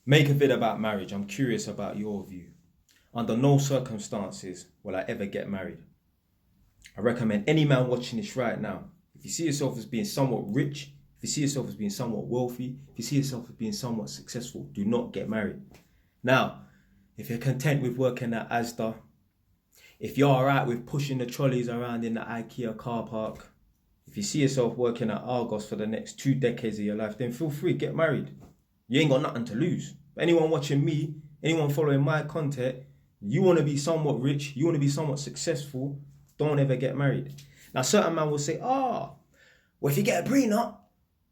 Make a vid about marriage. I'm curious about your view. Under no circumstances will I ever get married. I recommend any man watching this right now, if you see yourself as being somewhat rich, if you see yourself as being somewhat wealthy, if you see yourself as being somewhat successful, do not get married. Now, if you're content with working at Asda, if you're alright with pushing the trolleys around in the IKEA car park, if you see yourself working at Argos for the next 2 decades of your life, then feel free, get married. You ain't got nothing to lose. But anyone watching me, anyone following my content, you want to be somewhat rich, you want to be somewhat successful, don't ever get married. Now, certain man will say, well, if you get a prenup,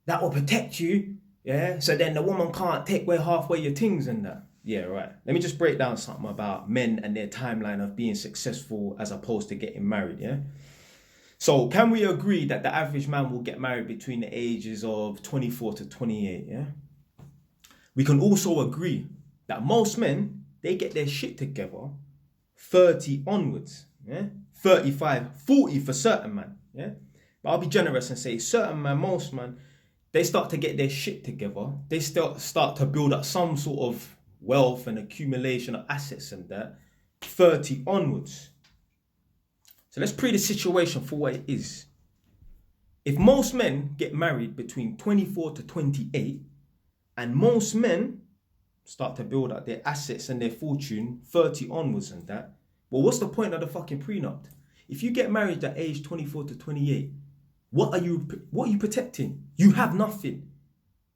that will protect you, yeah? So then the woman can't take away halfway your things and that. Yeah, right. Let me just break down something about men and their timeline of being successful as opposed to getting married, yeah? So can we agree that the average man will get married between the ages of 24 to 28, yeah? We can also agree that most men, they get their shit together 30 onwards, yeah? 35, 40 for certain man, yeah? But I'll be generous and say certain man, most man, they start to get their shit together. They start to build up some sort of wealth and accumulation of assets and that 30 onwards. So let's pre the situation for what it is. If most men get married between 24 to 28, and most men start to build up their assets and their fortune 30 onwards and that, well, what's the point of the fucking prenup? If you get married at age 24 to 28, what are you protecting? You have nothing.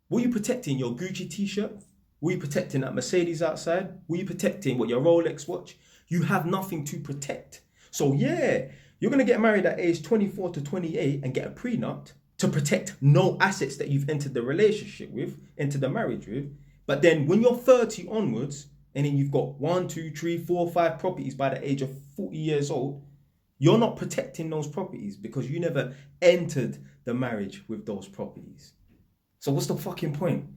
What are you protecting? Your Gucci t-shirt? What are you protecting? That Mercedes outside? What are you protecting? What, your Rolex watch? You have nothing to protect. So yeah, you're going to get married at age 24 to 28 and get a prenup to protect no assets that you've entered the relationship with, entered the marriage with. But then when you're 30 onwards, and then you've got 1, 2, 3, 4, 5 properties by the age of 40 years old, you're not protecting those properties because you never entered the marriage with those properties. So what's the fucking point?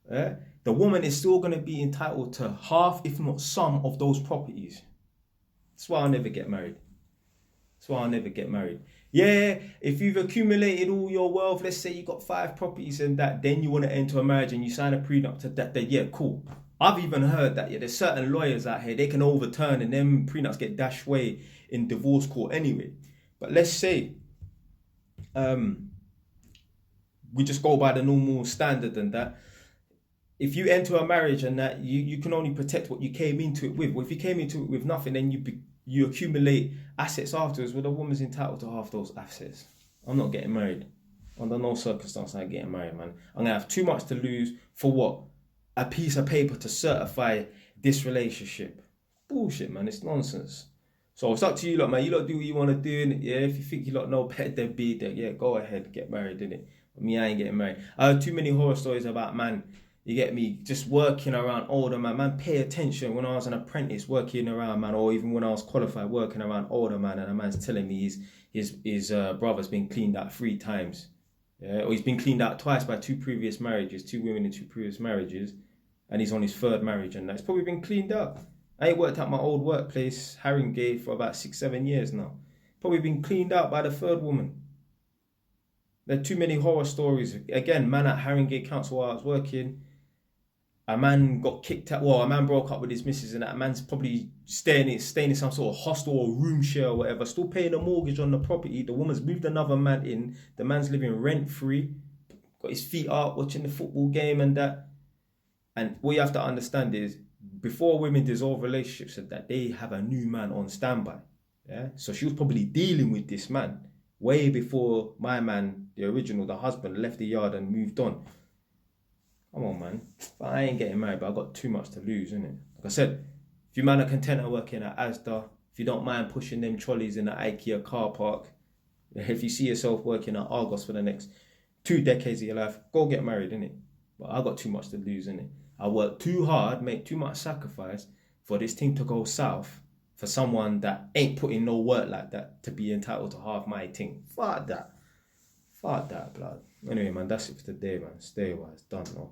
The woman is still going to be entitled to half, if not some, of those properties. That's why I'll never get married. Yeah, if you've accumulated all your wealth, let's say you got 5 properties and that, then you want to enter a marriage and you sign a prenup to that, then yeah, cool. I've even heard that, yeah, there's certain lawyers out here, they can overturn and them prenups get dashed away in divorce court anyway. But let's say we just go by the normal standard and that. If you enter a marriage and that, you can only protect what you came into it with. Well, if you came into it with nothing, then you accumulate assets afterwards. Well, the woman's entitled to half those assets. I'm not getting married. Under no circumstance I'm getting married, man. I'm going to have too much to lose for what? A piece of paper to certify this relationship. Bullshit, man. It's nonsense. So it's up to you lot, man. You lot do what you want to do, innit? Yeah, if you think you lot know better than be there, yeah, go ahead, get married, innit? But me, I ain't getting married. I heard too many horror stories about man, you get me, just working around older man. Man, pay attention when I was an apprentice working around, man, or even when I was qualified working around older man, and a man's telling me his brother's been cleaned out 3 times. Yeah, or he's been cleaned out twice by 2 previous marriages, 2 women in 2 previous marriages, and he's on his 3rd marriage, and that's probably been cleaned out. I ain't worked at my old workplace, Haringey, for about 6-7 years now. Probably been cleaned out by the 3rd woman. There are too many horror stories. Again, man at Haringey Council while I was working, a man got kicked out. Well, a man broke up with his missus, and that man's probably staying in some sort of hostel or room share or whatever, still paying a mortgage on the property. The woman's moved another man in. The man's living rent free, got his feet up, watching the football game and that. And what you have to understand is, before women dissolve relationships and that, they have a new man on standby. Yeah. So she was probably dealing with this man way before my man, the original, the husband, left the yard and moved on. Come on, man. But I ain't getting married, but I got too much to lose, innit? Like I said, if you man are content at working at Asda, if you don't mind pushing them trolleys in the IKEA car park, if you see yourself working at Argos for the next 2 decades of your life, go get married, innit? But I got too much to lose, innit? I work too hard, make too much sacrifice for this thing to go south for someone that ain't putting no work like that to be entitled to half my thing. Fuck that, blood. Anyway, man, that's it for today, man. Stay wise, done, no.